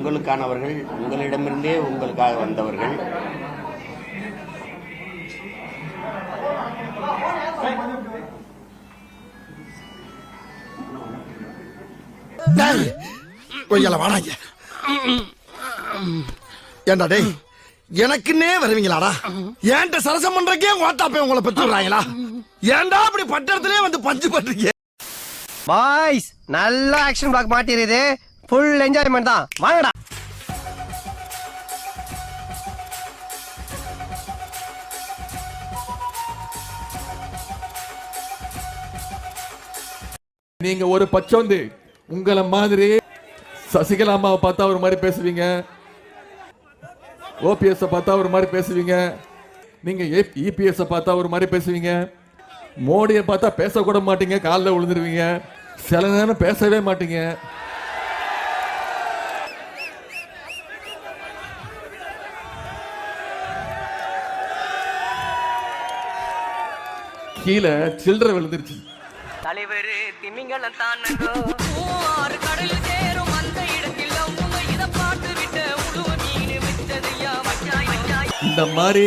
உங்களுக்கானவர்கள், உங்களிடமிருந்தே உங்களுக்காக வந்தவர்கள். ஏண்டா டேய், எனக்குன்னே வருவீங்களாடா? ஏன்ட்ட சரசம் பண்றக்கே ஓட்டாப்பே உங்களை பெற்று விடுறாங்களா? ஏன்டா அப்படி பட்டத்திலே வந்து பஞ்சு பண்றீங்க? பாய்ஸ் நல்ல ஆக்ஷன் பிளாக் மாட்டிருது, ஃபுல் என்ஜாய்மெண்ட் தான். வாங்கடா. நீங்க ஒரு பச்சோந்தி, உங்களை மாதிரி சசிகலா அம்மாவை பார்த்தா ஒரு மாதிரி பேசுவீங்க, ஓபிஎஸ் பார்த்தா ஒரு மாதிரி பேசுவீங்க, நீங்க இபிஎஸ் பார்த்தா ஒரு மாதிரி பேசுவீங்க, மோடியை பார்த்தா பேசக்கூட மாட்டீங்க, காலில் விழுந்துருவீங்க, சில நேரம் பேசவே மாட்டீங்க. கீழே சில்லறை விழுந்துருச்சு. தலைவர் திமிங்கலம் தானோ ஆறு கடல் சேரும் அந்த இடத்தில் இத பாட்டு விட்ட உழுவ மீன் வச்சதையா வச்சாய். இந்த மாதிரி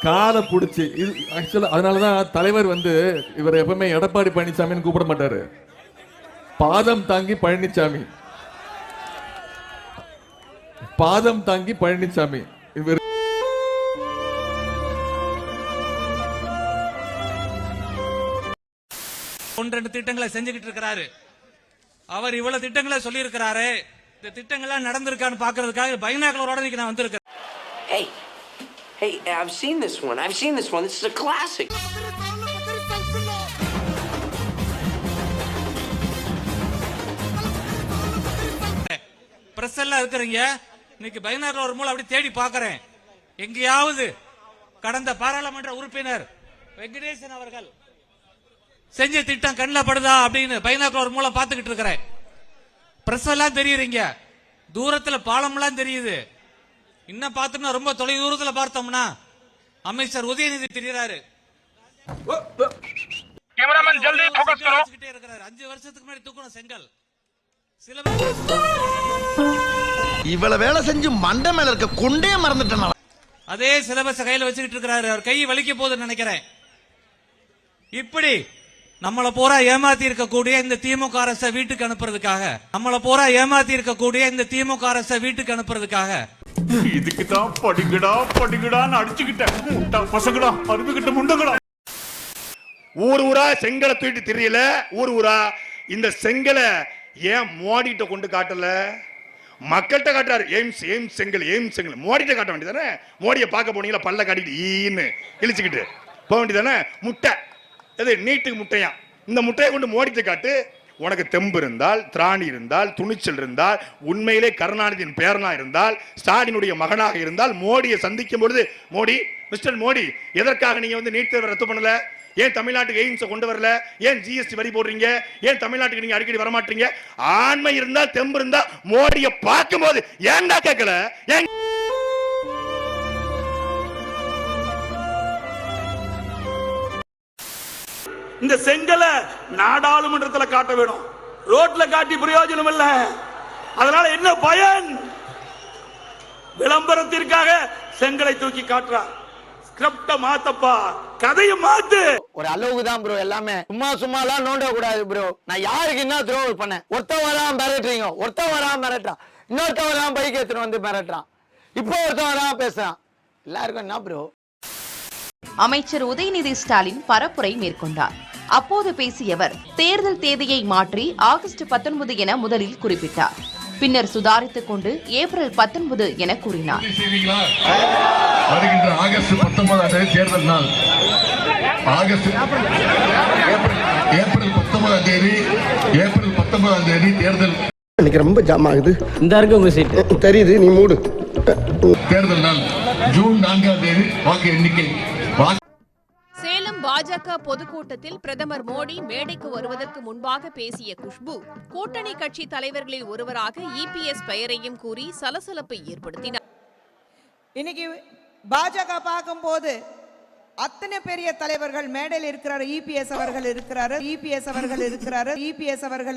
காலை பிடிச்சி இது ஆக்சுவலா அதனாலதான் தலைவர் வந்து இவர் எப்பவுமே எடப்பாடி பழனிசாமின்னு கூப்பிட மாட்டாரு, பாதம் தாங்கி பழனிசாமி, பாதம் தாங்கி பழனிசாமி. இவர் ஒன்று திட்டங்களை செஞ்சுக்கிட்டு இருக்கிறாரு. அவர் இவ்வளவு திட்டங்களை சொல்லி இருக்கிறாரு. இந்த திட்டங்கள்லாம் நடந்திருக்கான்னு பாக்குறதுக்காக பைனாக்குலரோட நான் வந்திருக்கேன். Hey, I've seen this one. This is a classic. Press எல்லாம் இருக்கிறீங்க, இன்னைக்கு பைனாக்குலர் மூலம் அப்படி தேடி பார்க்கிறேன். எங்கேயாவது கடந்த பாராளுமன்ற உறுப்பினர் வெங்கடேசன் அவர்கள் செஞ்ச திட்டம் கண்ணில் படுதா அப்படின்னு பைனாக்குலர் மூலம் பார்த்துக்கிட்டு இருக்கிறேன். பிரஸ் எல்லாம் தெரியுறீங்க, தூரத்துல பாலம் எல்லாம் தெரியுது. இன்னும் பார்த்தோம்னா ரொம்ப தொலை தூரத்துல பார்த்தோம்னா அமைச்சர் உதயநிதி தெரியுறாரு. 5 வருஷத்துக்கு முன்னாடி தூக்கணும் செங்கல். இவ்வளவு வேலை செஞ்சு மண்டை மேல இருக்க கொண்டே மறந்துட்டேன். அதே சிலபஸ் கையில வச்சுக்கிட்டு இருக்கிறாரு. அவர் கை வலிக்க போகுதுன்னு நினைக்கிறேன். இப்படி நம்மளை பூரா ஏமாத்தி இருக்கக்கூடிய இந்த திமுக அரசை வீட்டுக்கு அனுப்புறதுக்காக, நம்மளை பூரா ஏமாத்தி இருக்கக்கூடிய இந்த திமுக அரசை வீட்டுக்கு அனுப்புறதுக்காக இதுக்குதான் படிக்கடான்னு அடிச்சுக்கிட்டேன். முட்டா பசங்கடா, அருமைக்கிட்ட முண்டங்கடா. ஊரா செங்கலை தூக்கிட்டு தெரியல. ஊரா இந்த செங்கலை ஏன் மோடிட்ட கொண்டு காட்டல? மக்கள்கிட்ட காட்டுறாரு. எய்ம்ஸ் செங்கல் மோடிட்ட காட்ட வேண்டியதானே? மோடியை பார்க்க போனீங்களா, பல்ல காட்டிட்டு ஈன்னு இழிச்சுக்கிட்டு போக வேண்டியதானே? முட்டை எது நீட்டுக்கு முட்டையா? இந்த முட்டையை கொண்டு மோடிட்ட காட்டு. உனக்கு தெம்பு இருந்தால், திராணி இருந்தால், துணிச்சல் இருந்தால், உண்மையிலே கருணாநிதியின் பேரனா இருந்தால், ஸ்டாலினுடைய மகனாக இருந்தால், மோடியை சந்திக்கும் பொழுது மோடி, மிஸ்டர் மோடி, எதற்காக நீங்க வந்து நீட் தேர்வை ரத்து பண்ணல? ஏன் தமிழ்நாட்டுக்கு எய்ம்ஸை கொண்டு வரல? ஏன் ஜிஎஸ்டி வரி போடுறீங்க? ஏன் தமிழ்நாட்டுக்கு நீங்க அடிக்கடி வரமாட்டீங்க? ஆண்மை இருந்தா, தெம்பு இருந்தா மோடியை பார்க்கும் போது ஏன்டா கேட்கல? ஏன் இந்த செங்கலை நாடாளுமன்றத்தில் காட்ட வேணும், ரோட்ல காட்டி பிரயோஜனம் இல்ல. அதனால என்ன பயன்? விளம்பரத்திற்காக செங்கலை தூக்கி காட்டுறார். ஸ்கிரிப்ட மாத்தப்பா, கதையை மாத்து. ஒரு அளவுக்கு தான் ப்ரோ. எல்லாமே சும்மா எல்லாம் நோண்ட கூடாது ப்ரோ. நான் யாருக்கு என்ன துரோகம் பண்ணேன்? ஒருத்தன் வராம மிரட்டுறீங்க, ஒருத்தன் வராம மிரட்டுறான், இன்னொருத்தன் வராம பைக் எடுத்துட்டு வந்து மிரட்டுறான், இப்போ ஒருத்தன் வராம பேசுறான். எல்லாருக்கும் என்ன ப்ரோ? அமைச்சர் உதயநிதி ஸ்டாலின் பரப்புரை மேற்கொண்டார். அப்போது பேசியவர் தேர்தல் தேதியை மாற்றி ஆகஸ்ட் 19 என முதலில் குறிப்பிட்டார். பின்னர் சுதாரித்துக் கொண்டு ஏப்ரல் 19 என கூறினார். வருகின்ற ஆகஸ்ட் 19 தேர்தல் நாள், ஏப்ரல் 19 தேதி தேர்தல். எனக்கு ரொம்ப ஜாம் ஆகுது. இந்த இருக்கு உங்க சீட் தெரியுது, நீ மூடு. தேர்தல் நாள் ஜூன் 4ஆம் தேதி வாக்கு எண்ணிக்கை. சேலம் பாஜக பொதுக்கூட்டத்தில் பிரதமர் மோடி மேடைக்கு வருவதற்கு முன்பாக பேசிய குஷ்பு, கூட்டணி கட்சி தலைவர்களில் ஒருவராக இபிஎஸ் பெயரையும் கூறி சலசலப்பை ஏற்படுத்தினார். இன்னைக்கு பாஜக பார்க்கும்போது அத்தனை பெரிய தலைவர்கள் மேடையில் இருக்கிறார். இபிஎஸ் அவர்கள்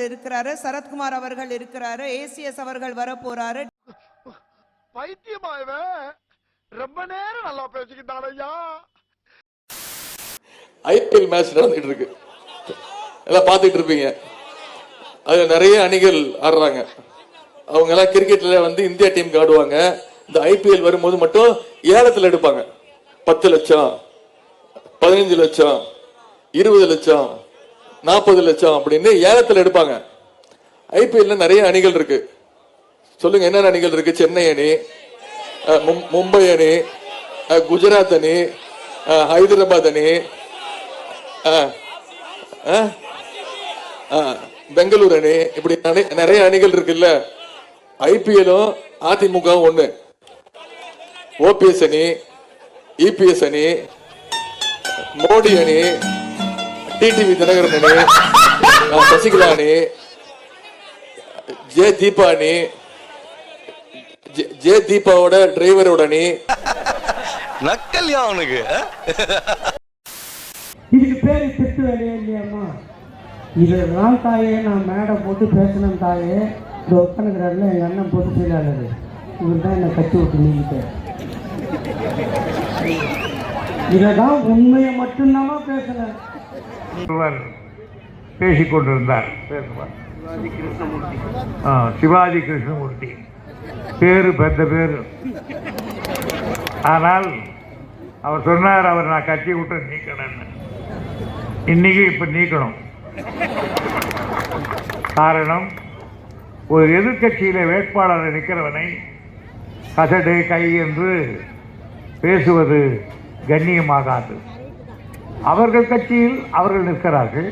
இருக்கிறாரு, சரத்குமார் அவர்கள் இருக்கிறாரு, ஏசிஎஸ் அவர்கள் வரப்போறாரு. பைத்தியமா இவன் ரொம்ப நேரம் நல்லா பேசிக்கிட்டான் ஐயா. ஐபிஎல் மேட்ச் நடந்துட்டு இருக்கு, எல்லாம் பார்த்துட்டு இருப்பீங்க. அதுல நிறைய அணிகள் ஆடுறாங்க. அவங்க எல்லாம் கிரிக்கெட்ல வந்து இந்தியா டீமுக்கு ஆடுவாங்க. இந்த ஐபிஎல் வரும்போது மட்டும் ஏலத்தில் எடுப்பாங்க. 10 லட்சம், 15 லட்சம், 20 லட்சம், 40 லட்சம் அப்படின்னு ஏலத்தில் எடுப்பாங்க. ஐபிஎல்ல நிறைய அணிகள் இருக்கு. சொல்லுங்க என்னென்ன அணிகள் இருக்கு? சென்னை அணி, மும்பை அணி, குஜராத் அணி, ஹைதராபாத் அணி, பெங்களூர் அணி, இப்படி நிறைய அணிகள் இருக்குல்ல. ஐபிஎல்லும் அதிமுக ஒண்ணு, ஓபிஎஸ் அணி, இபிஎஸ் அணி, மோடி அணி, டிடிவி தினகரன் அணி, சசிகலா அணி, ஜே தீபா அணி, ஜே தீபாவோட டிரைவரோட அணி. நக்கல்யா அவனுக்கு. இதுக்கு பேரு திட்டு வேலையே இல்லையாம்மா? இதெல்லாம் தாயே நான் மேடை போட்டு பேசினேன் தாயே. இந்த உட்காந்துக்கிறாருல எங்கள் அண்ணன் போட்டு செயலாளர், இவர் தான் என்னை கட்டி விட்டு நீங்கிட்டார். இதை தான் உண்மையை மட்டும்தாம்மா பேசுனேன். பேசிக்கொண்டிருந்தார். சிவாஜி கிருஷ்ணமூர்த்தி பேரு பெத்த பேரு. ஆனால் அவர் சொன்னார், அவர் நான் கட்சி விட்டு நீக்கணும்னு. இன்னைக்கு இப்ப நீக்கணும். காரணம், ஒரு எதிர்கட்சியில வேட்பாளர் நிற்கிறவனை கசடு கை என்று பேசுவது கண்ணியமாகாது. அவர்கள் கட்சியில் அவர்கள் நிற்கிறார்கள்,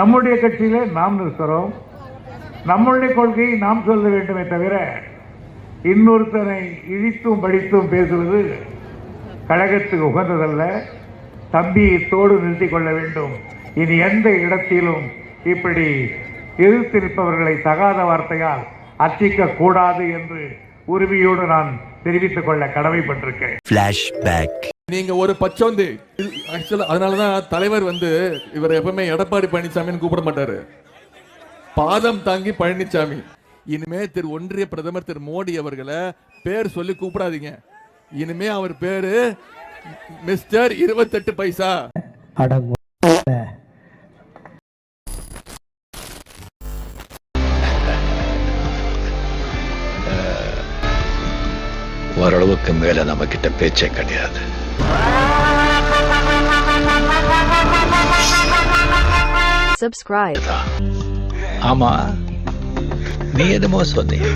நம்முடைய கட்சியிலே நாம் நிற்கிறோம். நம்முடைய கொள்கையை நாம் சொல்ல வேண்டுமே தவிர இன்னொருத்தனை இழித்தும் படித்தும் பேசுவது கழகத்துக்கு உகந்ததல்ல. தம்பி தோடு நிறுத்திக் கொள்ள வேண்டும். இனி எந்த இடத்திலும் இப்படி எதிர்த்து நிற்பவர்களை தகாத வார்த்தையால் அர்ச்சிக்க கூடாது என்று உரிமையோடு நான் தெரிவித்துக் கொள்ள கடமைப்பட்டிருக்கேன். நீங்க ஒரு பச்சோந்தி. ஆக்சுவலா அதனாலதான் தலைவர் வந்து இவர் எப்பவுமே எடப்பாடி பழனிசாமின்னு கூப்பிட மாட்டாரு, பாதம் தாங்கி பழனிசாமி. இனிமே ஒன்றிய பிரதமர் திரு மோடி அவர்களை பேர் சொல்லி கூப்பிடாதீங்க. இனிமே அவர் பேரு மிஸ்டர் 28 பைசா. ஓரளவுக்கு மேல நம்ம கிட்ட பேச்சே கிடையாது. Subscribe. ஆமா, நீ என்னமோ சொன்னீங்க.